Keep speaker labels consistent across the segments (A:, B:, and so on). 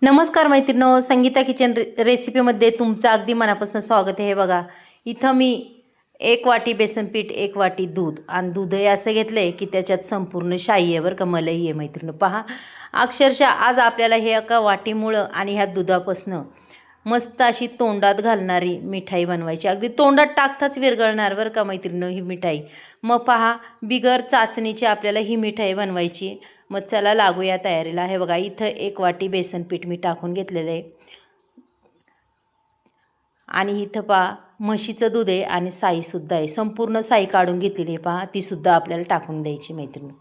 A: नमस्कार मैत्रिणो, संगीता किचन रेसिपीमध्ये तुमचं अगदी मनापासून स्वागत आहे. हे बघा, इथं मी 1 वाटी बेसन पीठ, 1 वाटी दूध आणि दूधही असं घेतलं आहे की त्याच्यात संपूर्ण शाई आहे बरं का, मलई आहे मैत्रिणो. पहा, अक्षरशः आज आपल्याला हे एका वाटीमुळं आणि ह्या दुधापासनं मस्त अशी तोंडात घालणारी मिठाई बनवायची. अगदी तोंडात टाकताच विरघळणार बरं का मैत्रिणो ही मिठाई. मग पहा, बिगर चाचणीची आपल्याला ही मिठाई बनवायची. मग चला लागूया तयारीला. हे बघा, इथं 1 वाटी बेसन पीठ मी टाकून घेतलेलं आहे आणि इथं पहा म्हशीचं दूध आहे आणि साईसुद्धा आहे. संपूर्ण साई काढून घेतलेली आहे पहा, तीसुद्धा आपल्याला टाकून द्यायची मैत्रिणी.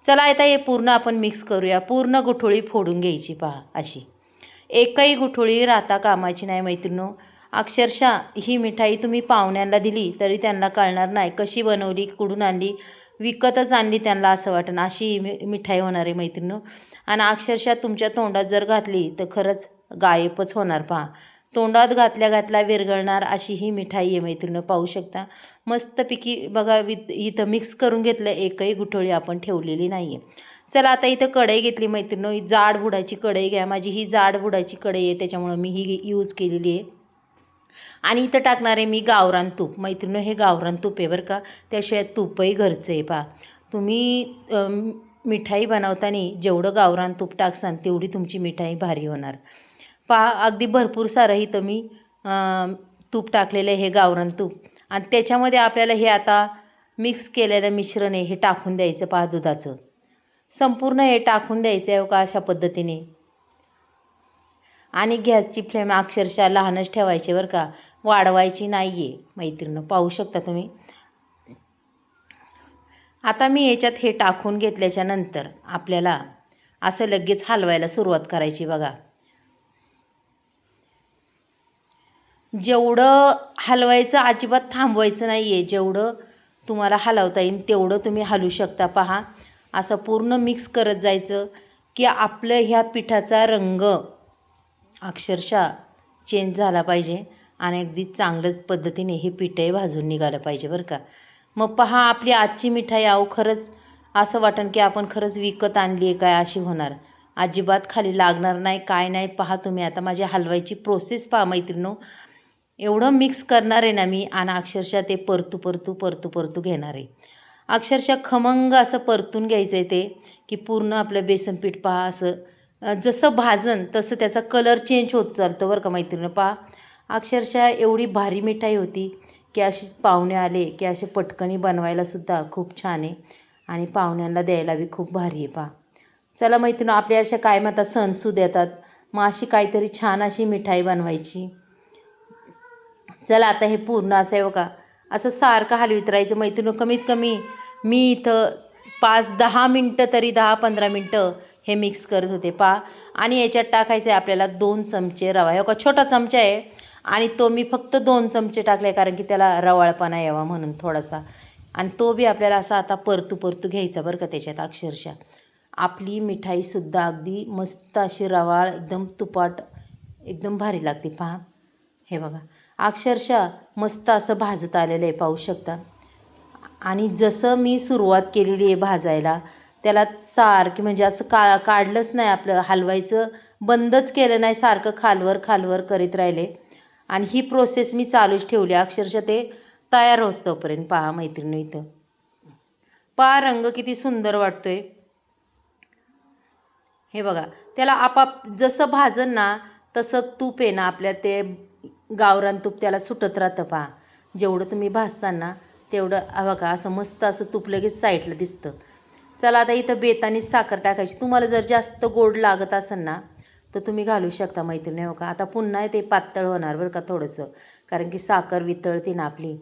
A: चला आता हे पूर्ण आपण मिक्स करूया. पूर्ण गुठळी फोडून घ्यायची पहा अशी. एकही गुठळी राहता कामाची नाही मैत्रिणो. अक्षरशः ही मिठाई तुम्ही पाहुण्यांना दिली तरी त्यांना कळणार नाही कशी बनवली, कुठून आणली, विकतच आणली त्यांना असं वाटेल अशी ही मिठाई होणार आहे मैत्रिणो. आणि अक्षरशः तुमच्या तोंडात जर घातली तर खरंच गायबच होणार. पहा, तोंडात घातल्या विरघळणार अशी ही मिठाई आहे मैत्रिणो. पाहू शकता मस्तपैकी. बघा, इथं मिक्स करून घेतलं, एकही गुठळी आपण ठेवलेली नाही आहे. चला आता इथं कढई घेतली मैत्रिणो. ही जाड बुडाची कढई घ्या. माझी ही जाड बुडाची कढई आहे त्याच्यामुळं मी ही यूज केलेली आहे. आणि इथं टाकणार आहे मी गावरान तूप मैत्रिणो. हे गावरान तूप आहे बरं का, त्याशिवाय तूपही घरचं आहे. पहा, तुम्ही मिठाई बनवताना जेवढं गावरान तूप टाकसान तेवढी तुमची मिठाई भारी होणार. पहा, अगदी भरपूर सारं इथं मी तूप टाकलेलं आहे, हे गावरान तूप. आणि त्याच्यामध्ये आपल्याला हे आता मिक्स केलेलं मिश्रण आहे हे टाकून द्यायचं. पहा, दुधाचं संपूर्ण हे टाकून द्यायचं आहे का अशा पद्धतीने. आणि गॅसची फ्लेम अक्षरशः लहानच ठेवायची बरं का, वाढवायची नाही आहे मैत्रिणं. पाहू शकता तुम्ही. आता मी याच्यात हे टाकून घेतल्याच्यानंतर आपल्याला असं लगेच हलवायला सुरुवात करायची. बघा, जेवढं हलवायचं अजिबात थांबवायचं नाही आहे. जेवढं तुम्हाला हलवता येईल तेवढं तुम्ही हलवू शकता. पहा, असं पूर्ण मिक्स करत जायचं की आपलं ह्या पिठाचा रंग अक्षरशः चेंज झाला पाहिजे आणि अगदी चांगल्याच पद्धतीने हे पिठही भाजून निघालं पाहिजे बरं का. मग पहा, आपली आजची मिठाई खरंच असं वाटेल की आपण खरंच विकत आणली आहे काय अशी होणार. अजिबात खाली लागणार नाही, काय नाही. पहा तुम्ही, आता माझी हलवायची प्रोसेस पहा मैत्रिणो. एवढं मिक्स करणार आहे ना मी आणि अक्षरशः ते परतू घेणार आहे. अक्षरशः खमंग असं परतून घ्यायचं आहे ते की पूर्ण आपलं बेसन पीठ पहा असं जसं भाजन तसं त्याचा कलर चेंज होत चालतो बरं का मैत्रिणी. पहा, अक्षरशः एवढी भारी मिठाई होती की अशी पाहुणे आले की असे पटकनी बनवायलासुद्धा खूप छान आहे आणि पाहुण्यांना द्यायला बी खूप भारी आहे. पहा, चला मैत्रिणी, आपल्या अशा कायम आता सणसूद येतात, मग अशी काहीतरी छान अशी मिठाई बनवायची. चला आता हे पूर्ण असं आहे बघा, असं सारखं हलवीत राहायचं मैत्रिणी. कमीत कमी मी इथं 5-10 मिनटं तरी 10-15 मिनटं हे मिक्स करत होते. पहा, आणि याच्यात टाकायचं आहे आपल्याला 2 चमचे रवा. हो का, छोटा चमचा आहे आणि तो मी फक्त 2 चमचे टाकले कारण की त्याला रवाळपणा यावा म्हणून थोडासा. आणि तो बी आपल्याला असा आता परतू घ्यायचा बरं का. त्याच्यात अक्षरशः आपली मिठाईसुद्धा अगदी मस्त अशी रवाळ एकदम तुपाट एकदम भारी लागते. पहा, हे बघा, अक्षरशः मस्त असं भाजत आलेलं आहे, पाहू शकता. आणि जसं मी सुरुवात केलेली आहे भाजायला, त्याला सारखी म्हणजे असं काढलंच नाही, आपलं हलवायचं बंदच केलं नाही, सारखं खालवर करीत राहिले आणि ही प्रोसेस मी चालूच ठेवली अक्षरशः ते तयार होईस्तोपर्यंत. पहा मैत्रिणी, इथं पहा रंग किती सुंदर वाटतोय. हे बघा, त्याला जसं भाजन ना तसं तूप आहे ना आपल्या, ते गावरान तूप त्याला सुटत राहतं. पहा, जेवढं तुम्ही भाजताना तेवढं बघा असं मस्त असं तूप लगेच साईडला दिसतं. चला आता इथं बेतानीच साखर टाकायची. तुम्हाला जर जास्त गोड लागत असेल ना तर तुम्ही घालू शकता मैत्रिणी. हो का, आता पुन्हा ते पातळ होणार बरं का थोडंसं, कारण की साखर वितळते ना आपली.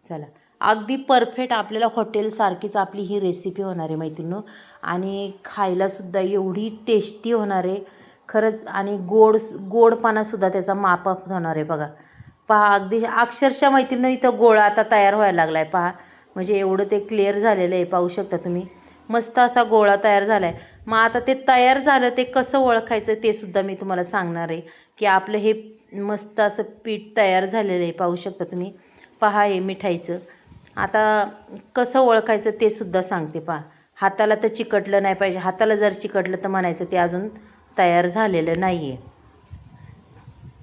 A: चला, अगदी परफेक्ट आपल्याला हॉटेलसारखीच आपली ही रेसिपी होणार आहे मैत्रिणीनो. आणि खायलासुद्धा एवढी टेस्टी होणार आहे खरंच. आणि गोडपणासुद्धा त्याचा मापाप होणार आहे. बघा, पहा, अगदी अक्षरशः मैत्रिणीनो इथं गोळा आता तयार व्हायला लागला आहे. पहा, म्हणजे एवढं ते क्लिअर झालेलं आहे, पाहू शकता तुम्ही. मस्त असा गोळा तयार झाला आहे. मग आता ते तयार झालं ते कसं ओळखायचं ते सुद्धा मी तुम्हाला सांगणार आहे की आपलं हे मस्त असं पीठ तयार झालेलं आहे, पाहू शकता तुम्ही. पहा, हे मिठाईचं आता कसं ओळखायचं ते सुद्धा सांगते. पहा, हाताला तर चिकटलं नाही पाहिजे. हाताला जर चिकटलं तर म्हणायचं ते अजून तयार झालेलं नाही आहे.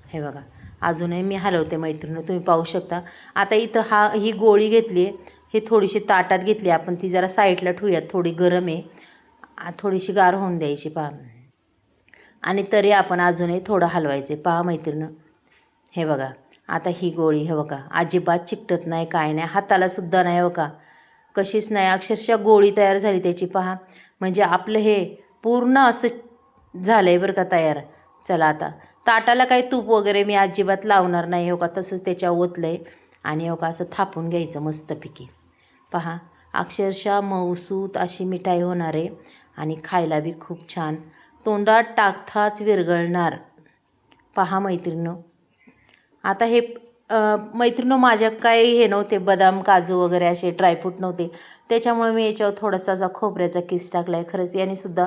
A: हे बघा, अजूनही मी हलवते मैत्रिणी, तुम्ही पाहू शकता. आता इथं ही गोळी घेतली आहे, ही थोडीशी ताटात घेतली आपण, ती जरा साईडला ठेवूयात, थोडी गरम आहे, थोडीशी गार होऊन द्यायची पहा. आणि तरी आपण अजूनही थोडं हलवायचे पहा मैत्रिणी. हे बघा, आता ही गोळी हे बघा अजिबात चिकटत नाही, काय नाही, हाताला सुद्धा नाही बघा, कशीच नाही, अक्षरशः गोळी तयार झाली त्याची पहा. म्हणजे आपलं हे पूर्ण असं झालं आहे बरं का तयार. चला आता ताटाला काही तूप वगैरे मी अजिबात लावणार नाही, हो का, तसंच त्याच्यावर ओतलं आहे. आणि हो का असं थापून घ्यायचं मस्तपैकी पहा. अक्षरशः मऊसूत अशी मिठाई होणार आहे आणि खायला बी खूप छान, तोंडात टाकताच विरघळणार पहा मैत्रिणींनो. आता हे मैत्रिणींनो, माझ्या काही हे नव्हते, बदाम काजू वगैरे असे ड्रायफ्रूट नव्हते, त्याच्यामुळे मी याच्यावर थोडासा असा खोबऱ्याचा किस टाकला आहे. खरंच यानेसुद्धा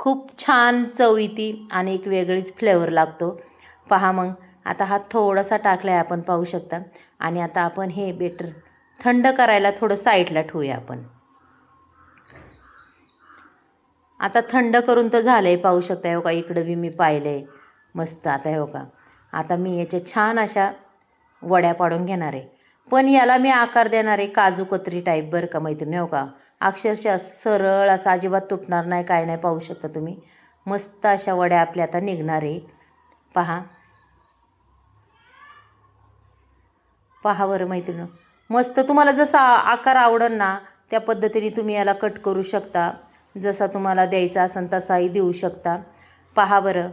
A: खूप छान चव येते आणि एक वेगळीच फ्लेवर लागतो पहा. मग आता हा थोडासा टाकला आहे आपण, पाहू शकता. आणि आता आपण हे बेटर थंड करायला थोडं साईडला ठेवूया आपण. आता थंड करून तर झालं आहे, पाहू शकता. हो का, इकडं बी मी पाहिलं आहे मस्त. आता हो का, आता मी याच्या छान अशा वड्या पाडून घेणार आहे, पण याला मी आकार देणार आहे काजू कतरी टाईप बरं का मैत्रिणी. हो का, अक्षरशः सरळ असं अजिबात तुटणार नाही, काय नाही, पाहू शकता तुम्ही. मस्त अशा वड्या आपल्या आता निघणार आहे पहा. पहा बरं मैत्रिणी, मस्त. तुम्हाला जसा आकार आवडेल ना त्या पद्धतीने तुम्ही याला कट करू शकता, जसा तुम्हाला द्यायचा असेल तसाही देऊ शकता पहा बरं.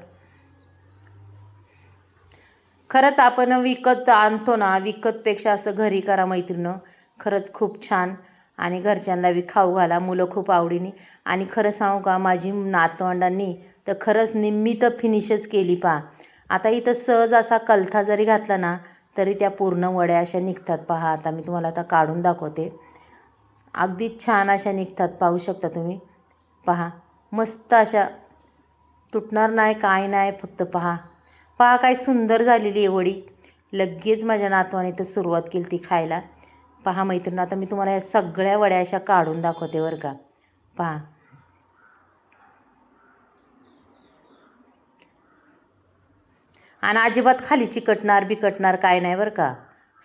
A: खरंच आपण विकत आणतो ना, विकतपेक्षा असं घरी करा मैत्रिणं, खरंच खूप छान. आणि घरच्यांना बी खाऊ घाला, मुलं खूप आवडीने. आणि खरं सांगू का, माझी नातवंडांनी तर खरंच निम्मी तर फिनिशच केली पहा. आता इथं सहज असा कलथा जरी घातला ना तरी त्या पूर्ण वड्या अशा निघतात पहा. आता मी तुम्हाला आता काढून दाखवते, अगदी छान अशा निघतात, पाहू शकता तुम्ही पहा. मस्त अशा तुटणार नाही, काय नाही, फक्त पहा पहा काय सुंदर झालेली आहे वडी. लगेच माझ्या नातवाने तर सुरुवात केली ती खायला पहा मैत्रिणी. आता मी तुम्हाला या सगळ्या वड्या अशा काढून दाखवते बरं का पहा. आणि अजिबात खाली चिकटणार बिकटणार काय नाही बरं का,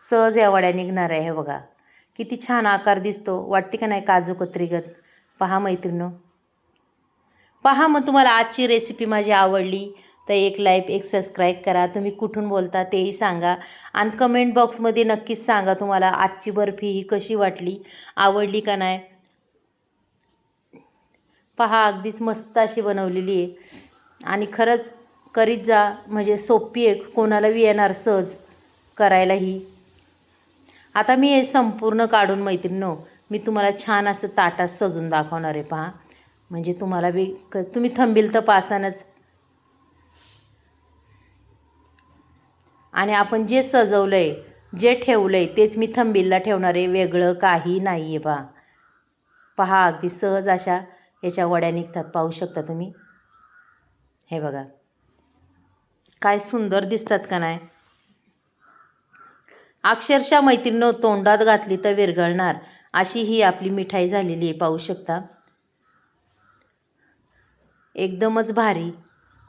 A: सहज या वड्या निघणार आहे. हे बघा किती छान आकार दिसतो, वाटते का नाही काजू कतरीगत पहा मैत्रिणींनो. पहा, मग तुम्हाला आजची रेसिपी माझी आवडली तर एक लाईक, एक सबस्क्राईब करा. तुम्ही कुठून बोलता तेही सांगा आणि कमेंट बॉक्समध्ये नक्कीच सांगा तुम्हाला आजची बर्फी ही कशी वाटली, आवडली का नाही. पहा अगदीच मस्त अशी बनवलेली आहे आणि खरंच करीत जा, म्हणजे सोपी आहे, कोणाला बी येणार सहज करायला ही. आता मी हे संपूर्ण काढून मैत्रिणींनो मी तुम्हाला छान असं ताटात सजून दाखवणार आहे पहा. म्हणजे तुम्हाला बी तुम्ही थांबील तर पासानच. आणि आपण जे सजवलं आहे, जे ठेवलं आहे तेच मी थंबीलला ठेवणार आहे, वेगळं काही नाही आहे पहा. पहा अगदी सहज अशा याच्या वड्या निघतात, पाहू शकता तुम्ही. हे बघा काय सुंदर दिसतात का नाही. अक्षरशः मैत्रिणींनो तोंडात घातली तर विरघळणार अशी ही आपली मिठाई झालेली आहे, पाहू शकता. एकदमच भारी.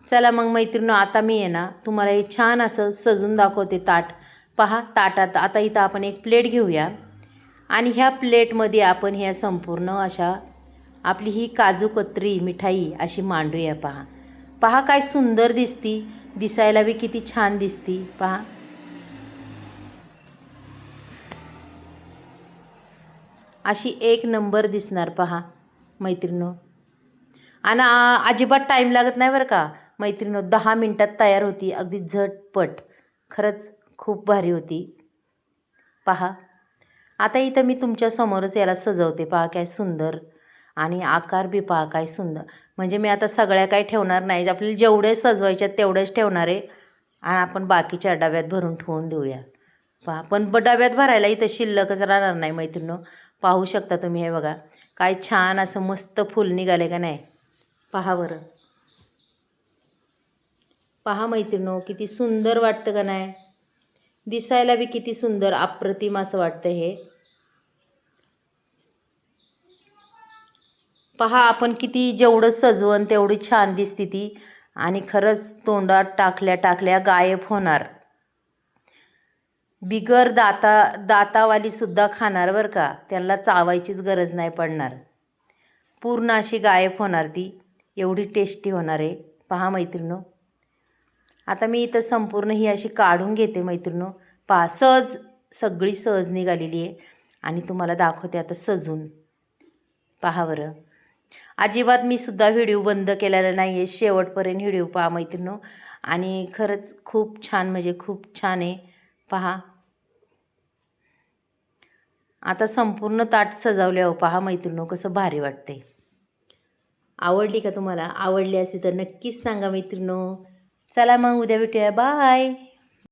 A: चला मग मैत्रिणींनो, आता मी आहे ना तुम्हाला हे छान असं सजून दाखवते ताट पहा. ताटात आता इथं आपण एक प्लेट घेऊया आणि ह्या प्लेटमध्ये आपण ह्या संपूर्ण अशा आपली ही काजू कतरी मिठाई अशी मांडूया पहा. पहा काय सुंदर दिसती, दिसायला बी किती छान दिसती पहा. अशी एक नंबर दिसणार पहा मैत्रिणींनो. आणि अजिबात टाईम लागत नाही बरं का मैत्रिणींनो, 10 मिनटात तयार होती, अगदी झटपट. खरंच खूप भारी होती पहा. आता इथं मी तुमच्यासमोरच याला सजवते पहा, काय सुंदर. आणि आकार बी पहा काय सुंदर. म्हणजे मी आता सगळ्या काही ठेवणार नाही, आपल्याला जेवढे सजवायचे तेवढेच ठेवणार आहे आणि आपण बाकीच्या डब्यात भरून ठेवून देऊया पहा. पण डब्यात भरायला इथं शिल्लकच राहणार नाही मैत्रिणींनो, पाहू शकता तुम्ही. हे बघा काय छान असं मस्त फुल निघाले का नाही पहा बरं. पहा मैत्रिणींनो किती सुंदर वाटतं का नाही, दिसायला बी किती सुंदर अप्रतिम असं वाटतं हे पहा. आपण किती जेवढं सजवण तेवढी छान दिसते ती. आणि खरंच तोंडात टाकल्या टाकल्या गायब होणार. बिगर दातावालीसुद्धा खाणार बरं का, त्यांना चावायचीच गरज नाही पडणार. पूर्ण अशी गायब होणार ती, एवढी टेस्टी होणार आहे. पहा मैत्रिणो, आता मी इथं संपूर्ण ही अशी काढून घेते मैत्रिणो. पहा सहज, सगळी सहज निघालेली आहे. आणि तुम्हाला दाखवते आता सजून. पहा बरं, अजिबात मी सुद्धा व्हिडिओ बंद केलेला नाही आहे. शेवटपर्यंत व्हिडिओ पहा मैत्रिणो. आणि खरंच खूप छान, म्हणजे खूप छान आहे. पहा आता संपूर्ण ताट सजवल्यावर पहा मैत्रिणो कसं भारी वाटते. आवडली का तुम्हाला? आवडली असेल तर नक्कीच सांगा मैत्रिणो. चला मग उद्या भेटूया. बाय.